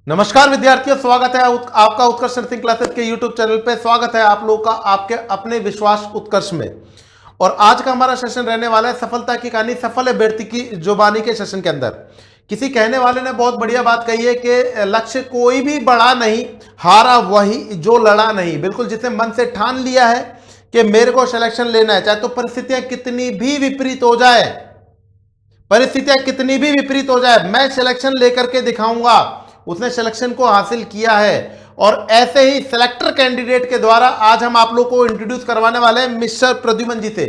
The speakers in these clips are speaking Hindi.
नमस्कार विद्यार्थियों, स्वागत है आपका उत्कर्ष नर्सिंग क्लासेस के यूट्यूब चैनल पे। स्वागत है आप लोगों का आपके अपने विश्वास उत्कर्ष में। और आज का हमारा सेशन रहने वाला है सफलता की कहानी, सफल अभ्यर्थी की जुबानी के सेशन के अंदर। किसी कहने वाले ने बहुत बढ़िया बात कही है कि लक्ष्य कोई भी बड़ा नहीं, हारा वही जो लड़ा नहीं। बिल्कुल, जिसने मन से ठान लिया है कि मेरे को सिलेक्शन लेना है, चाहे तो परिस्थितियां कितनी भी विपरीत हो जाए, परिस्थितियां कितनी भी विपरीत हो जाए, मैं सिलेक्शन लेकर के दिखाऊंगा। उसने सिलेक्शन को हासिल किया है। और ऐसे ही सिलेक्टर कैंडिडेट के द्वारा आज हम आप लोग को इंट्रोड्यूस करवाने वाले हैं मिस्टर प्रद्युमन जी से।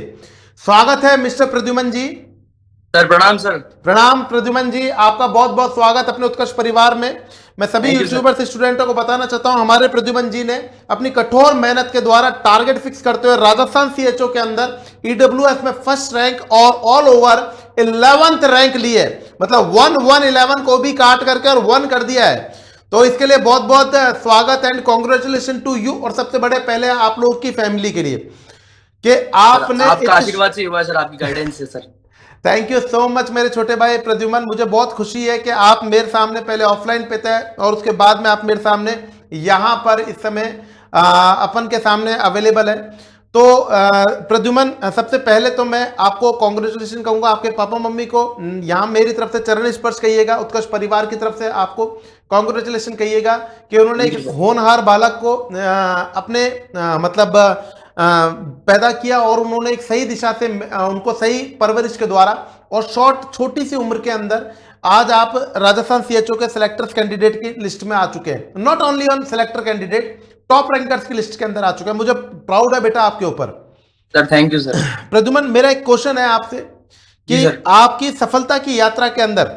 स्वागत है मिस्टर प्रद्युमन जी। सर प्रणाम सर। प्रणाम प्रद्युमन जी, आपका बहुत बहुत स्वागत अपने उत्कर्ष परिवार में। मैं सभी यूट्यूबर्स स्टूडेंटों को बताना चाहता हूं, हमारे प्रद्युमन जी ने अपनी कठोर मेहनत के द्वारा टारगेट फिक्स करते हुए राजस्थान सीएचओ के अंदर ईडब्ल्यूएस में फर्स्ट रैंक और ऑल ओवर 11th रैंक ली है। मतलब 1-1-11 को भी काट करके और 1 कर दिया है। तो इसके लिए बहुत बहुत स्वागत एंड कॉन्ग्रेचुलेशन टू यू। और सबसे बड़े पहले आप लोग की फैमिली के लिए कि आपने आपका आशीर्वाद से हुआ सर, आपकी गाइडेंस से sir. Thank you so much मेरे छोटे भाई प्रद्युमन। मुझे बहुत खुशी है कि आप मेरे सामने पहले ऑफलाइन पे थे और उसके बाद में आप मेरे सामने यहाँ पर इस समय अपन के सामने अवेलेबल है। तो प्रद्युमन, सबसे पहले तो मैं आपको कॉन्ग्रेचुलेशन कहूंगा, आपके पापा मम्मी को यहाँ मेरी तरफ से चरण स्पर्श कहिएगा, उत्कर्ष परिवार की तरफ से आपको कॉन्ग्रेचुलेशन कहिएगा कि उन्होंने एक होनहार बालक को अपने मतलब पैदा किया और उन्होंने एक सही दिशा से उनको सही परवरिश के द्वारा और छोटी सी उम्र के अंदर आज आप राजस्थान सीएचओ के सिलेक्टर्स कैंडिडेट की लिस्ट में आ चुके हैं। Not only on selector candidate, top rankers की लिस्ट के अंदर आ चुके हैं। मुझे प्राउड है बेटा आपके ऊपर। Sir thank you sir. Pradyuman, मेरा एक क्वेश्चन है आपसे कि आपकी सफलता की यात्रा के अंदर,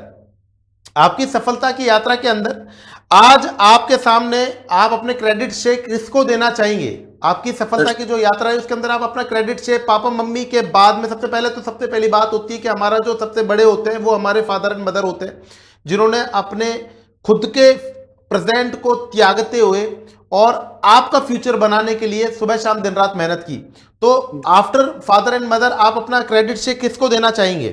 आपकी सफलता की यात्रा के अंदर आज आपके सामने आप अपने क्रेडिट से किसको देना चाहेंगे? आपकी सफलता की जो यात्रा है उसके अंदर आप अपना क्रेडिट से पापा मम्मी के बाद में सबसे पहले तो सबसे पहली बात होती है कि हमारा जो सबसे बड़े होते हैं वो हमारे फादर एंड मदर होते हैं, जिन्होंने अपने खुद के प्रेजेंट को त्यागते हुए और आपका फ्यूचर बनाने के लिए सुबह शाम दिन रात मेहनत की। तो आफ्टर फादर एंड मदर आप अपना क्रेडिट से किसको देना चाहेंगे?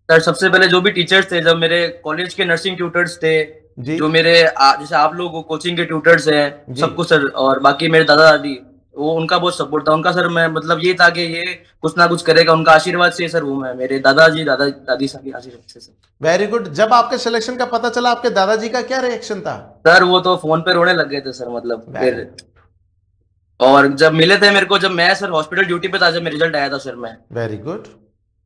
सर सबसे पहले जो भी टीचर्स थे, जब मेरे कॉलेज के नर्सिंग ट्यूटर्स थे, जो मेरे जैसे आप लोग कोचिंग के ट्यूटर्स हैं, सबको सर, और बाकी मेरे दादा दादी, वो उनका बहुत सपोर्ट था। उनका सर मैं मतलब ये था कि ये कुछ ना कुछ करेगा, उनका आशीर्वाद से सर हूँ मैं, मेरे दादाजी दादी साहब के आशीर्वाद से सर। Very good. जब आपके सिलेक्शन का पता चला आपके दादाजी का क्या रिएक्शन था? सर वो तो फोन पे रोने लग गए थे सर, मतलब फिर। और जब मिले थे मेरे को, जब मैं सर हॉस्पिटल ड्यूटी पे था, जब मेरा रिजल्ट आया था सर, मैं वेरी गुड।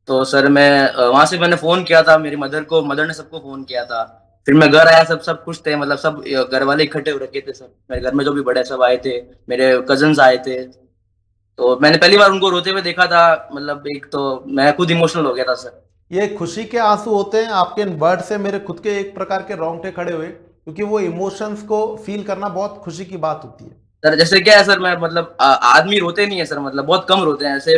तो सर मैं वहां से मैंने फोन किया था मेरी मदर को, मदर ने सबको फोन किया था। फिर मैं घर आया, सब खुश थे, मतलब सब घर वाले इकट्ठे हो रखे थे सर। मेरे घर में जो भी बड़े सब आए थे, मेरे कजन्स आए थे, तो मैंने पहली बार उनको रोते हुए देखा था। मतलब एक तो मैं खुद इमोशनल हो गया था सर। ये खुशी के आंसू होते हैं। आपके इन वर्ड से मेरे खुद के एक प्रकार के रोंगटे खड़े हुए, क्योंकि वो इमोशंस को फील करना बहुत खुशी की बात होती है। सर जैसे क्या है सर, मैं मतलब आदमी रोते नहीं है सर, मतलब बहुत कम रोते हैं, ऐसे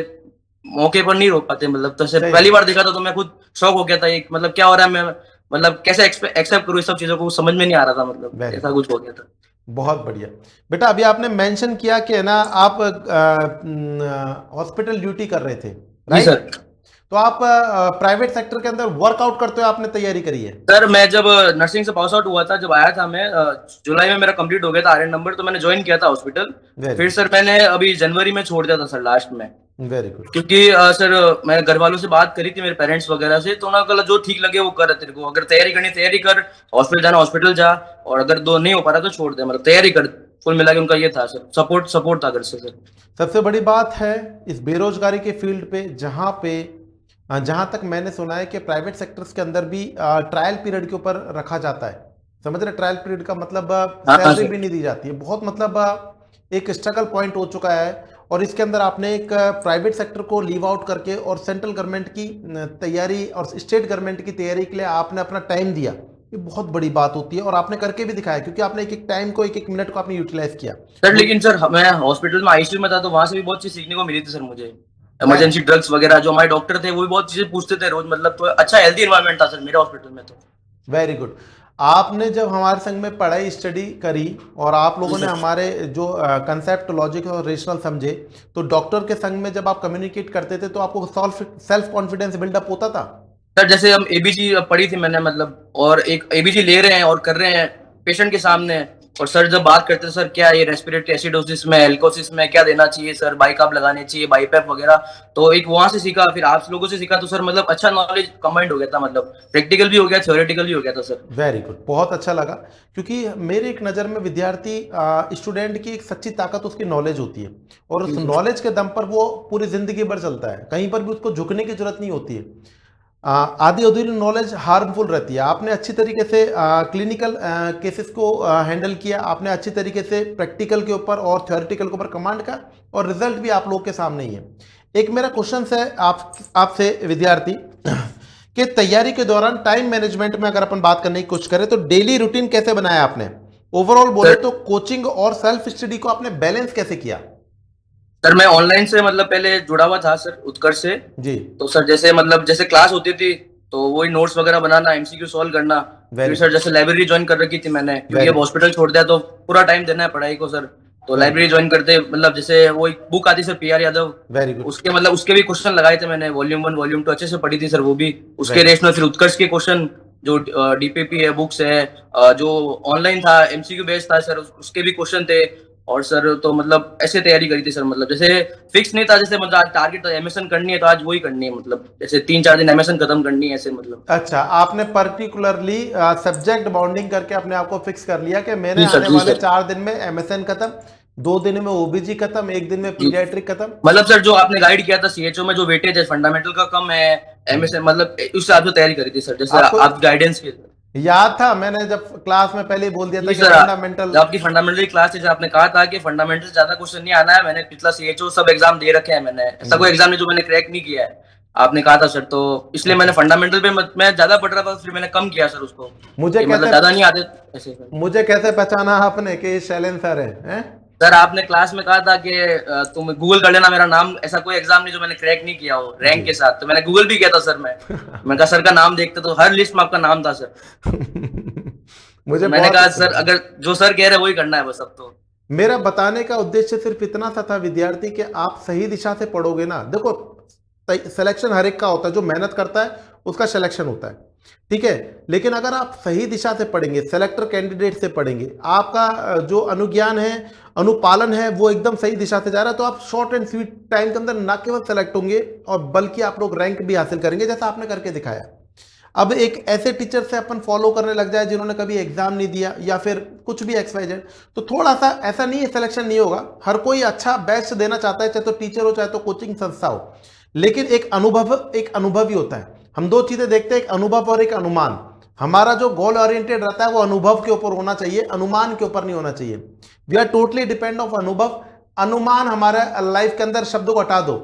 मौके पर नहीं रो पाते। मतलब तो सर पहली बार देखा था तो मैं खुद शॉक हो गया था। एक मतलब क्या हो रहा है, मैं मतलब कैसे एक्सेप्ट करूँ इस सब चीजों को, समझ में नहीं आ रहा था, मतलब ऐसा कुछ हो गया था। बहुत बढ़िया बेटा। अभी आपने मेंशन किया कि ना आप हॉस्पिटल ड्यूटी कर रहे थे, राइट सर? तो आप प्राइवेट सेक्टर के अंदर वर्कआउट करते हुए आपने तैयारी करी है? सर मैं जब नर्सिंग से पास आउट हुआ था, जब आया था मैं, जुलाई में मेरा कंप्लीट हो गया था आरएन नंबर, तो मैंने ज्वाइन किया था हॉस्पिटल। फिर सर मैंने अभी जनवरी में छोड़ दिया था सर, लास्ट में। Very good. क्योंकि सर मैं घर वालों से बात करी थी, मेरे पेरेंट्स वगैरह से, तो उन्होंने कहा जो ठीक लगे वो कर, तेरे को अगर तैयारी करनी तैयारी कर, हॉस्पिटल जाना हॉस्पिटल जा, और अगर दो नहीं हो पा रहा तो छोड़ दे, मतलब तैयारी कर। कुल मिला के उनका ये था सर, सपोर्ट था घर से सर। सबसे बड़ी बात है इस बेरोजगारी के फील्ड पे, जहां तक मैंने सुना है कि प्राइवेट सेक्टर्स के अंदर भी ट्रायल पीरियड के ऊपर रखा जाता है। समझ रहे? ट्रायल पीरियड का मतलब सैलरी भी नहीं दी जाती है। बहुत मतलब एक स्ट्रगल पॉइंट हो चुका है। और इसके अंदर आपने एक प्राइवेट सेक्टर को लीव आउट करके और सेंट्रल गवर्नमेंट की तैयारी और स्टेट गवर्नमेंट की तैयारी के लिए आपने अपना टाइम दिया। ये बहुत बड़ी बात होती है और आपने करके भी दिखाया, क्योंकि आपने एक एक टाइम को, एक एक मिनट को आपने यूटिलाइज किया सर। लेकिन सर मैं हॉस्पिटल में आईसीयू में था, तो वहां से भी बहुत चीज सीखने को मिली थी सर मुझे। इमरजेंसी ड्रग्स वगैरह, जो हमारे डॉक्टर थे वो भी बहुत चीजें पूछते थे रोज, मतलब तो अच्छा हेल्दी एनवायरनमेंट था सर मेरे हॉस्पिटल में तो। Very good. आपने जब हमारे संग में पढ़ाई स्टडी करी और आप लोगों ने हमारे जो कंसेप्ट लॉजिक और रेशनल समझे, तो डॉक्टर के संग में जब आप कम्युनिकेट करते थे तो आपको सेल्फ कॉन्फिडेंस बिल्डअप होता था? सर जैसे हम एबीजी पढ़ी थी मैंने, मतलब और एक एबीजी ले रहे हैं और कर रहे हैं, पेशेंट के सामने। और सर जब बात करते थे, सर क्या ये रेस्पिरेटरी एसिडोसिस में, एल्कोसिस में क्या देना चाहिए सर, बाइकाप लगाने चाहिए, बाइपेप वगैरह। तो एक वहां से सीखा, फिर आप लोगों से सीखा, तो सर मतलब अच्छा नॉलेज कंबाइंड हो गया था, मतलब प्रैक्टिकल भी हो गया, थ्योरेटिकल भी हो गया था सर। वेरी गुड, बहुत अच्छा लगा। क्योंकि मेरे एक नज़र में विद्यार्थी स्टूडेंट की एक सच्ची ताकत उसकी नॉलेज होती है, और उस नॉलेज के दम पर वो पूरी ज़िंदगी भर चलता है, कहीं पर भी उसको झुकने की जरूरत नहीं होती है। आधी अधूरी नॉलेज हार्मफुल रहती है। आपने अच्छी तरीके से क्लिनिकल केसेस को हैंडल किया, आपने अच्छी तरीके से प्रैक्टिकल के ऊपर और थ्योरेटिकल के ऊपर कमांड का, और रिजल्ट भी आप लोग के सामने ही है। एक मेरा क्वेश्चन है आपसे विद्यार्थी कि तैयारी के दौरान टाइम मैनेजमेंट में अगर अपन बात करने की कोशिश करें तो डेली रूटीन कैसे बनाया आपने? ओवरऑल बोले तो कोचिंग और सेल्फ स्टडी को आपने बैलेंस कैसे किया? सर मैं ऑनलाइन से मतलब पहले जुड़ा हुआ था सर, उत्कर्ष से जी। तो सर जैसे मतलब जैसे क्लास होती थी तो वही नोट्स वगैरह बनाना, एमसीक्यू सॉल्व करना। फिर सर जैसे लाइब्रेरी ज्वाइन कर रखी थी मैंने, क्योंकि अब हॉस्पिटल छोड़ दिया तो पूरा टाइम देना है पढ़ाई को सर। तो लाइब्रेरी ज्वाइन करते मतलब जैसे वो एक बुक आती sir PR Yadav, very good. उसके मतलब उसके भी क्वेश्चन लगाए थे मैंने, वॉल्यूम 1 वॉल्यूम 2 अच्छे से पढ़ी थी सर वो भी। उसके रेस में फिर उत्कर्ष के क्वेश्चन जो डीपीपी है बुक्स है, जो ऑनलाइन था एमसीक्यू बेस्ड था सर, उसके भी क्वेश्चन थे। और सर तो मतलब ऐसे तैयारी करी थी सर, मतलब जैसे फिक्स नहीं था, जैसे मतलब आज टारगेट एमएसएन करनी है तो आज वही करनी है, मतलब जैसे 3-4 दिन एमएसएन खत्म करनी है ऐसे मतलब। अच्छा, आपने पर्टिकुलरली सब्जेक्ट बाउंडिंग करके अपने आप को फिक्स कर लिया कि मैंने आने जी वाले सर 4 दिन में एमएसएन खत्म, 2 दिन में ओबीजी खत्म, 1 दिन में पीडियाट्रिक खत्म। मतलब सर जो आपने गाइड किया था सीएचओ में, जो वेटेज है फंडामेंटल का कम है, एमएसएन मतलब उस हिसाब से तैयारी करी थी सर, जैसे आप गाइडेंस के याद था मैंने जब क्लास में पहले ही बोल दिया था कि सर। फंडामेंटल। आपकी फंडामेंटल क्लास है, आपने कहा था कि फंडामेंटल ज्यादा क्वेश्चन नहीं आना है, मैंने पिछला सीएचओ सब एग्जाम दे रखे हैं मैंने, ऐसा कोई एग्जाम नहीं जो मैंने क्रैक नहीं किया है, आपने कहा था सर। तो इसलिए मैंने फंडामेंटल पे मैं ज्यादा पढ़ रहा था, फिर मैंने कम किया सर उसको, मुझे मतलब ज्यादा नहीं आते ऐसे। मुझे कैसे पहचाना आपने कि शैलेंद्र सर हैं? सर आपने क्लास में कहा था कि तुम गूगल कर लेना मेरा नाम, ऐसा कोई एग्जाम नहीं जो मैंने क्रैक नहीं किया हो रैंक के साथ, तो मैंने गूगल भी किया था सर। मैं कहा सर का नाम देखते तो हर लिस्ट में आपका नाम था सर। मुझे मैंने कहा सर अगर जो सर कह रहे वही करना है बस अब तो। मेरा बताने का उद्देश्य सिर्फ इतना सा था विद्यार्थी कि आप सही दिशा से पढ़ोगे ना, देखो सिलेक्शन हर एक का होता है, जो मेहनत करता है उसका सिलेक्शन होता है, ठीक है। लेकिन अगर आप सही दिशा से पढ़ेंगे, सेलेक्टर कैंडिडेट से पढ़ेंगे, आपका जो अनुज्ञान है, अनुपालन है, वो एकदम सही दिशा से जा रहा है, तो आप शॉर्ट एंड स्वीट टाइम के अंदर ना केवल सेलेक्ट होंगे और बल्कि आप लोग रैंक भी हासिल करेंगे, जैसा आपने करके दिखाया। अब एक ऐसे टीचर से अपन फॉलो करने लग जाए जिन्होंने कभी एग्जाम नहीं दिया या फिर कुछ भी XYZ, तो थोड़ा सा ऐसा नहीं है, सिलेक्शन नहीं होगा। हर कोई अच्छा बेस्ट देना चाहता है, चाहे तो टीचर हो चाहे तो कोचिंग संस्था हो, लेकिन एक अनुभव ही होता है। हम 2 चीजें देखते हैं, एक अनुभव और एक अनुमान। हमारा जो गोल ओरिएंटेड रहता है वो अनुभव के ऊपर होना चाहिए, अनुमान के ऊपर नहीं होना चाहिए। We are totally depend of अनुभव। अनुमान हमारे लाइफ के अंदर शब्दों को हटा दो,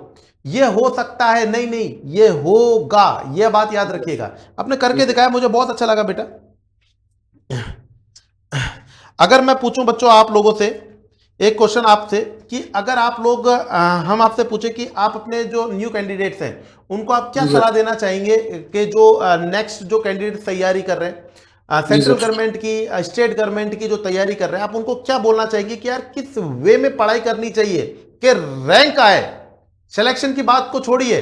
ये हो सकता है, नहीं नहीं ये होगा, ये बात याद रखिएगा। आपने करके दिखाया, मुझे बहुत अच्छा लगा बेटा। अगर मैं पूछूं बच्चों आप लोगों से एक क्वेश्चन आपसे कि अगर आप लोग हम आपसे पूछे कि आप अपने जो न्यू कैंडिडेट्स हैं उनको आप क्या सलाह देना चाहेंगे कि जो नेक्स्ट जो कैंडिडेट तैयारी कर रहे हैं, सेंट्रल गवर्नमेंट की, स्टेट गवर्नमेंट की जो तैयारी कर रहे हैं, आप उनको क्या बोलना चाहेंगे कि यार किस वे में पढ़ाई करनी चाहिए कि रैंक आए? सिलेक्शन की बात को छोड़िए,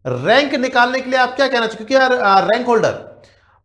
रैंक निकालने के लिए आप क्या कहना चाहिए, क्योंकि यार रैंक होल्डर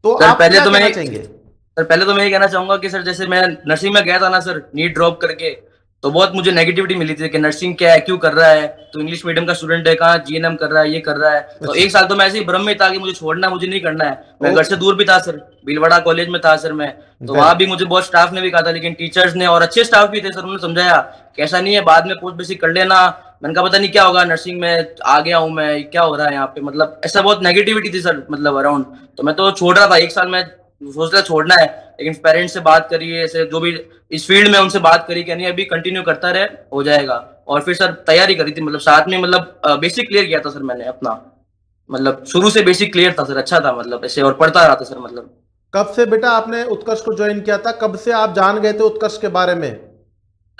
तो आप पहले क्या तो कहना चाहेंगे? सर पहले तो मैं ये कहना चाहूंगा कि सर जैसे मैं नर्सिंग में गया था ना सर, नीट ड्रॉप करके, तो बहुत मुझे नेगेटिविटी मिली थी कि नर्सिंग क्या है, क्यों कर रहा है, तो इंग्लिश मीडियम का स्टूडेंट है, कहाँ जीएनएम कर रहा है, ये कर रहा है। तो एक साल तो मैं ऐसे ही भ्रम में था कि मुझे छोड़ना, मुझे नहीं करना है। मैं घर से दूर भी था सर, भीलवाड़ा कॉलेज में था सर मैं, तो वहां भी मुझे बहुत स्टाफ ने भी कहा था, लेकिन टीचर्स ने और अच्छे स्टाफ भी थे सर, उन्होंने समझाया कि ऐसा नहीं है, बाद में पोस्ट बेसिक कर लेना। मैंने कहा पता नहीं क्या होगा, नर्सिंग में आ गया हूँ मैं, क्या हो रहा है यहाँ पे, मतलब ऐसा बहुत नेगेटिविटी थी सर मतलब अराउंड। तो मैं तो छोड़ रहा था, एक साल मैं सोच रहा छोड़ना है, लेकिन पेरेंट्स से बात करी, ऐसे जो भी इस फील्ड में उनसे बात करी कि नहीं अभी कंटिन्यू करता रहे, हो जाएगा। और फिर सर तैयारी करी थी, मतलब साथ में मतलब बेसिक क्लियर किया था सर मैंने अपना, मतलब शुरू से बेसिक क्लियर था सर, अच्छा था मतलब ऐसे, और पढ़ता रहा था सर मतलब। कब से बेटा आपने उत्कर्ष को ज्वाइन किया था, कब से आप जान गए थे उत्कर्ष के बारे में?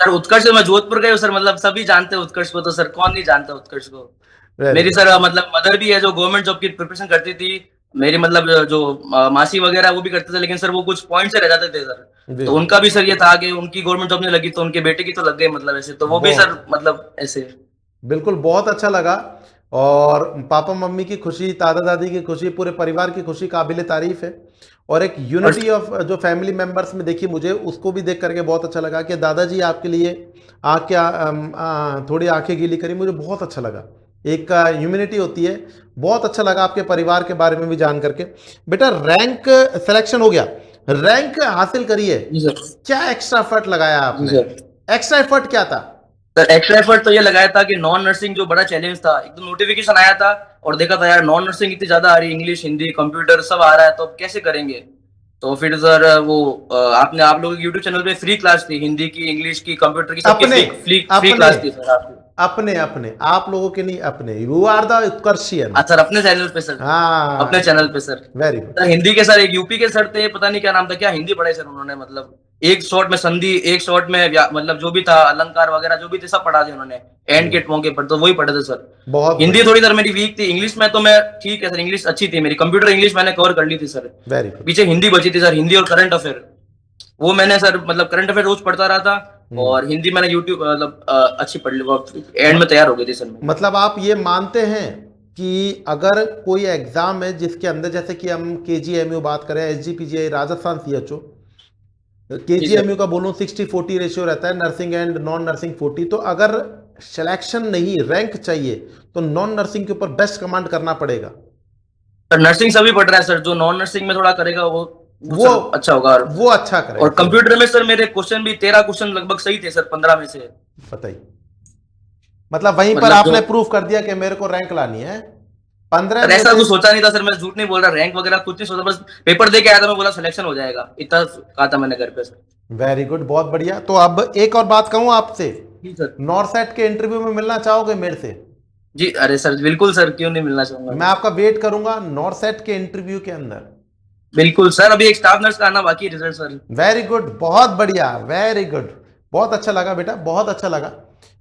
सर उत्कर्ष से मैं जोधपुर गए सर, मतलब सभी जानते हैं उत्कर्ष को, तो सर कौन नहीं जानता उत्कर्ष को। मेरी सर मतलब मदर भी है जो गवर्नमेंट जॉब की प्रिपरेशन करती थी, मेरी मतलब जो मासी वगैरह वो भी करते थे, लेकिन सर वो कुछ पॉइंट से रह जाते थे सर, तो उनका भी सर ये था कि उनकी गवर्नमेंट जॉब नहीं लगी तो उनके बेटे की तो लग गई, मतलब ऐसे, तो वो भी सर मतलब ऐसे। बिल्कुल, बहुत अच्छा लगा। और पापा मम्मी की खुशी, दादा दादी की खुशी, पूरे परिवार की खुशी काबिल तारीफ है। और एक यूनिटी ऑफ जो फैमिली मेंबर्स में देखी, मुझे उसको भी देख करके बहुत अच्छा लगा कि दादाजी आपके लिए थोड़ी आंखें गीली करी, मुझे बहुत अच्छा लगा। एक ह्यूमैनिटी होती है। बहुत अच्छा लगा आपके परिवार के बारे में भी जान करके। बेटा रैंक सिलेक्शन हो गया, रैंक हासिल करी है, जी सर। क्या एक्स्ट्रा एफर्ट लगाया जी आपने? सर। एक्स्ट्रा एफर्ट क्या था? सर एक्स्ट्रा एफर्ट तो ये लगाया था कि नॉन नर्सिंग जो बड़ा चैलेंज था, एकदम नोटिफिकेशन आया था और देखा था यार नॉन नर्सिंग इतनी ज्यादा आ रही है, इंग्लिश हिंदी कंप्यूटर सब आ रहा है, तो अब कैसे करेंगे। तो फिर सर वो आप लोगों के यूट्यूब चैनल पे फ्री क्लास थी, हिंदी की, इंग्लिश की, कंप्यूटर की, सबकी अपने फ्री अपने क्लास थी सर आपकी। अपने अपने आप लोगों के नहीं, अपने यू आर द उत्कर्षियन। सर अपने चैनल पे सर। अपने हाँ, चैनल पे sir. Very good. Sir Hindi के सर एक यूपी के सर थे, पता नहीं क्या नाम था, क्या हिंदी पढ़ाई सर उन्होंने, मतलब एक शॉट में संधि, एक शॉट में मतलब जो भी था अलंकार वगैरह जो भी थे सब पढ़ा दिए उन्होंने एंड के मौके पर, तो वही पढ़े थे सर। बहुत हिंदी बढ़िया, थोड़ी सर मेरी वीक थी, इंग्लिश में तो मैं ठीक है सर, इंग्लिश अच्छी थी मेरी, कंप्यूटर इंग्लिश मैंने कवर कर ली थी सर। Very good. पीछे हिंदी बची थी सर, हिंदी और करंट अफेयर, वो मैंने सर मतलब करंट अफेयर रोज पढ़ता रहा था, और हिंदी मैंने यूट्यूब मतलब अच्छी पढ़ ली, एंड में तैयार हो गई थी सर। मतलब आप ये मानते हैं कि अगर कोई एग्जाम है जिसके अंदर, जैसे कि हम केजीएमयू बात करें, एसजीपीजीआई राजस्थान सीएचओ, केजीएमयू का बोलूं 60-40 रेशियो रहता है, नर्सिंग एंड नॉन नर्सिंग 40, तो अगर सिलेक्शन नहीं, रैंक चाहिए, तो नॉन नर्सिंग के ऊपर बेस्ट कमांड करना पड़ेगा। सर नर्सिंग सभी पढ़ रहा है सर, जो नॉन नर्सिंग में थोड़ा करेगा वो वो सर अच्छा होगा। वो अच्छा करेगा। और कंप्यूटर में सर मेरे क्वेश्चन भी 13 क्वेश्चन लगभग सही थे सर 15 में से। बताइए, मतलब वहीं पर मतलब आपने जो प्रूफ कर दिया कि मेरे को रैंक लानी है। 15 सर में ऐसा से कुछ सोचा नहीं था सर, मैं झूठ नहीं बोल रहा, रैंक वगैरह कुछ नहीं सोचा, बस पेपर दे के आया था, मैं बोला सिलेक्शन हो जाएगा, इतना कहा था मैंने घर पे सर। वेरी गुड, बहुत बढ़िया। तो अब एक और बात कहूं आपसे, जी सर। नॉर्सेट के इंटरव्यू में मिलना चाहोगे मेरे से? जी अरे सर बिल्कुल सर, क्यों नहीं मिलना चाहूंगा मैं मैं। आपका वेट करूंगा नॉर्सेट के इंटरव्यू के अंदर। बिल्कुल सर, अभी एक स्टाफ नर्स का आना बाकी है रिजल्ट सर। वेरी गुड, बहुत बढ़िया, वेरी गुड। बहुत अच्छा लगा बेटा, बहुत अच्छा लगा।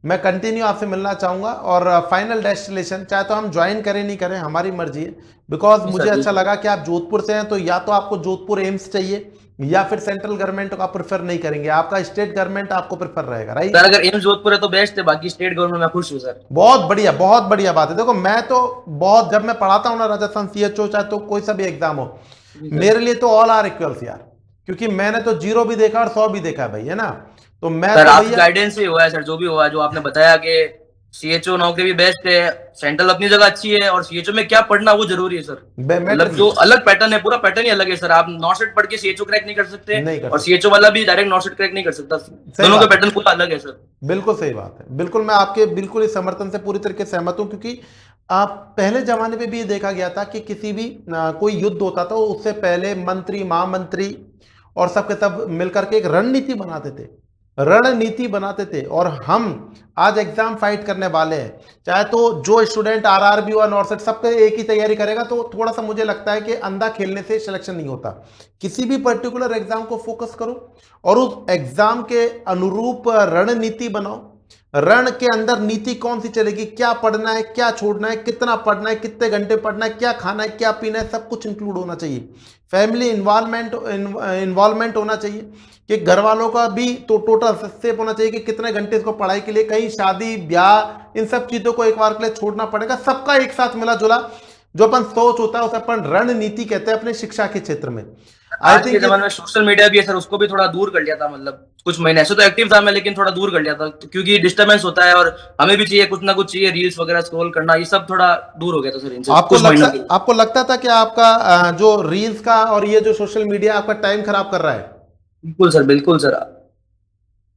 मैं कंटिन्यू आपसे मिलना चाहूंगा, और फाइनल डेस्टिनेशन चाहे तो हम ज्वाइन करें नहीं करें हमारी मर्जी है, बिकॉज जी मुझे सर अच्छा बिल्कुल। लगा कि आप जोधपुर से हैं, तो या तो आपको जोधपुर एम्स चाहिए, या फिर सेंट्रल गवर्नमेंट का प्रेफर नहीं करेंगे, आपका स्टेट गवर्नमेंट आपको प्रेफर रहेगा, राइट? सर अगर एम्स जोधपुर है तो बेस्ट है, बाकी स्टेट गवर्नमेंट में खुश हूँ सर। बहुत बढ़िया, बहुत बढ़िया बात है। देखो मैं तो बहुत, जब मैं पढ़ाता हूँ ना राजस्थान सीएचओ, चाहे तो कोई सा भी एग्जाम हो, जी सर। मेरे लिए तो ऑल आर इक्वल्स यार, क्योंकि मैंने तो 0 भी देखा और 100 भी देखा है भाई, है ना? तो मैं सर तो आपकी भैया, गाइडेंस से हुआ है सर, जो भी हुआ है, जो आपने बताया कि सीएचओ नौकरी भी बेस्ट है, सेंट्रल अपनी जगह अच्छी है, और सीएचओ में क्या पढ़ना वो जरूरी है सर। मैटर मतलब नहीं जो है, अलग पैटर्न है, पूरा पैटर्न ही अलग है सर, आप नॉर्सेट पढ़ के सीएचओ क्रैक नहीं कर सकते, नहीं कर और सकते। सीएचओ वाला भी डायरेक्ट नॉर्सेट क्रैक नहीं कर सकता, सही दोनों का बात है, पैटर्न पूरा अलग है सर। बिल्कुल सही बात है, बिल्कुल मैं आपके बिल्कुल इस समर्थन से पूरी तरीके से सहमत हूं, क्योंकि आप पहले जमाने में भी ये देखा गया था कि किसी भी कोई युद्ध होता था, उससे पहले मंत्री, महामंत्री और सब के सब मिलकर के एक रणनीति बनाते थे, रणनीति बनाते थे। और हम आज एग्जाम फाइट करने वाले हैं, चाहे तो जो स्टूडेंट आरआरबी और नॉर्सेट सबके एक ही तैयारी करेगा, तो थोड़ा सा मुझे लगता है कि अंधा खेलने से सिलेक्शन नहीं होता। किसी भी पर्टिकुलर एग्जाम को फोकस करो और उस एग्जाम के अनुरूप रणनीति बनाओ। रण के अंदर नीति कौन सी चलेगी, क्या पढ़ना है, क्या छोड़ना है, कितना पढ़ना है, कितने घंटे पढ़ना है, क्या खाना है, क्या पीना है, सब कुछ इंक्लूड होना चाहिए। फैमिली इन्वॉल्वमेंट होना चाहिए, कि घर वालों का भी तो टोटल स्टेप होना चाहिए कि कितने घंटे इसको पढ़ाई के लिए, कहीं शादी ब्याह इन सब चीजों को एक बार के लिए छोड़ना पड़ेगा। सबका एक साथ मिला जुला जो अपन सोच होता है उसे अपन रणनीति कहते हैं अपने शिक्षा के क्षेत्र में। आई आज के थिंक जमाने में सोशल मीडिया भी है सर, उसको भी थोड़ा दूर कर लिया था, मतलब कुछ महीने ऐसे तो एक्टिव था मैं, लेकिन थोड़ा दूर कर लिया था, क्योंकि डिस्टर्बेंस होता है, और हमें भी चाहिए कुछ ना कुछ चाहिए, रील्स वगैरह स्क्रॉल करना, ये सब थोड़ा दूर हो गया था सर इनसे कुछ महीनों के लिए। आपको लगता था कि आपका जो रील्स का और ये जो सोशल मीडिया आपका टाइम खराब कर रहा है? बिल्कुल सर, बिल्कुल सर।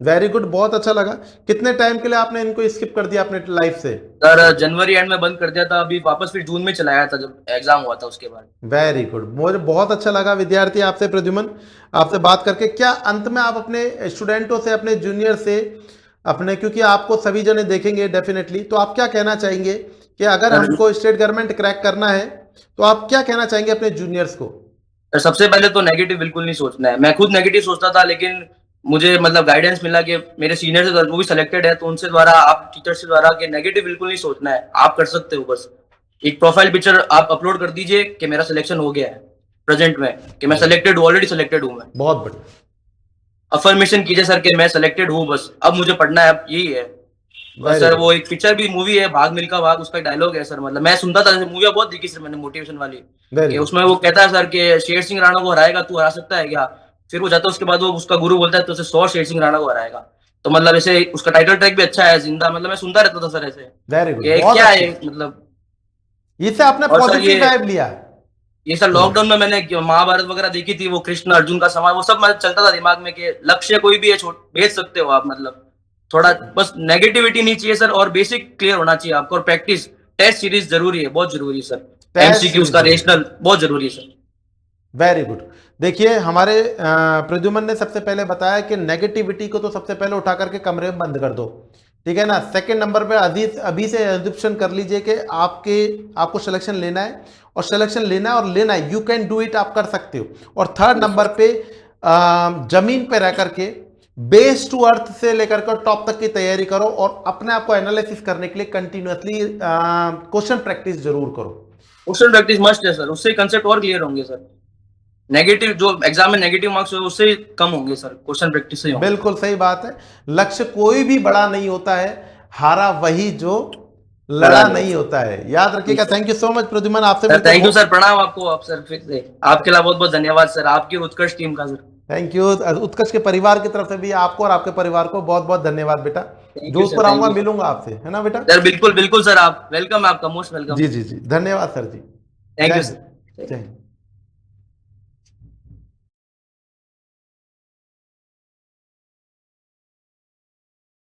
वेरी गुड, बहुत अच्छा लगा। कितने टाइम के लिए आपने इनको स्किप कर दिया अपने लाइफ से? सर जनवरी एंड में बंद कर दिया था, अभी वापस फिर जून में चलाया था जब एग्जाम हुआ था उसके बाद। वेरी गुड, मुझे बहुत अच्छा लगा विद्यार्थी आपसे, प्रद्युमन आपसे बात करके। क्या अंत में आप अपने स्टूडेंटों से, अपने जूनियर से, अपने, क्योंकि आपको सभी जने देखेंगे डेफिनेटली, तो आप क्या कहना चाहेंगे कि अगर सर हमको स्टेट गवर्नमेंट क्रैक करना है, तो आप क्या कहना चाहेंगे अपने जूनियर्स को? सर सबसे पहले तो नेगेटिव बिल्कुल नहीं सोचना है, मैं खुद नेगेटिव सोचता था, लेकिन मुझे मतलब गाइडेंस मिला कि मेरे सीनियर से, वो भी सिलेक्टेड है, तो उनसे द्वारा, आप टीचर से द्वारा, कि नेगेटिव बिल्कुल नहीं सोचना है, आप कर सकते हो, बस एक प्रोफाइल पिक्चर आप अपलोड कर दीजिए कि मेरा सिलेक्शन हो गया है प्रेजेंट में, कि मैं सिलेक्टेड हूँ, ऑलरेडी सिलेक्टेड हूँ मैं। बहुत बढ़िया। अफर्मेशन कीजिए सर कि मैं सिलेक्टेड हूँ, बस अब मुझे पढ़ना है, अब यही है। और सर वो एक पिक्चर भी मूवी है भाग मिल्खा भाग, उसका डायलॉग है सर, मतलब मैं सुनता था, मूवी बहुत देखी सर मैंने मोटिवेशन वाली, कि उसमें वो कहता है सर कि शेर सिंह राणा को हराएगा तू, हरा सकता है क्या? फिर वो जाता है, उसके बाद वो उसका गुरु बोलता है तो उसे 100 शेर सिंह राणा को हराएगा। तो मतलब ऐसे उसका टाइटल ट्रैक भी अच्छा है जिंदा, मतलब मैं सुनता रहता था सर ऐसे। वेरी गुड, क्या है मतलब। इससे आपने पॉजिटिव वाइब लिया। ये सर लॉकडाउन में मैंने महाभारत वगैरह देखी थी, वो कृष्ण अर्जुन का समाज, वो सब मतलब चलता था दिमाग में कि लक्ष्य कोई भी है भेज सकते हो आप, मतलब थोड़ा बस नेगेटिविटी नहीं चाहिए सर, और बेसिक क्लियर होना चाहिए आपको, और प्रैक्टिस। टेस्ट सीरीज जरूरी है, बहुत जरूरी है सर, एमसीक्यू उसका रेशनल बहुत जरूरी है सर। Very good. देखिए हमारे प्रद्युमन ने सबसे पहले बताया कि नेगेटिविटी को तो सबसे पहले उठा करके कमरे में बंद कर दो, ठीक है ना। सेकंड नंबर पे अजीज अभी से एज्यूप्शन कर लीजिए कि आपको सिलेक्शन लेना है, और सिलेक्शन लेना है और लेना है, यू कैन डू इट, आप कर सकते हो। और थर्ड नंबर पे जमीन पे रह करके बेस टू अर्थ से लेकर के टॉप तक की तैयारी करो, और अपने आप को एनालिसिस करने के लिए कंटिन्यूअसली क्वेश्चन प्रैक्टिस जरूर करो। क्वेश्चन प्रैक्टिस मस्ट है सर, उससे कंसेप्ट और क्लियर होंगे सर। नेगेटिव जो एग्जाम में नेगेटिव मार्क्स हो उससे कम होंगे सर, क्वेश्चन प्रैक्टिस से होंगे। बिल्कुल सही बात है। लक्ष्य कोई भी बड़ा नहीं होता है, हारा वही जो लड़ा नहीं होता है, याद रखिएगा। Thank you so much Pradyuman, आपसे सर थैंक यू सर, प्रणाम आपको, आप सर फिर से आपके लिए बहुत बहुत धन्यवाद सर, आपकी उत्कर्ष टीम का सर। Thank you. उत्कर्ष के परिवार की तरफ से भी आपको और आपके परिवार को बहुत बहुत धन्यवाद बेटा। Thank you Jodhpur sir, thank आऊंगा, यू मिलूंगा आपसे, है ना बेटा। सर, बिल्कुल बिल्कुल सर, आप वेलकम है, आपका मोस्ट वेलकम। जी जी जी, धन्यवाद सर जी। थैंक जय यू हिंद। सर। जय हिंद।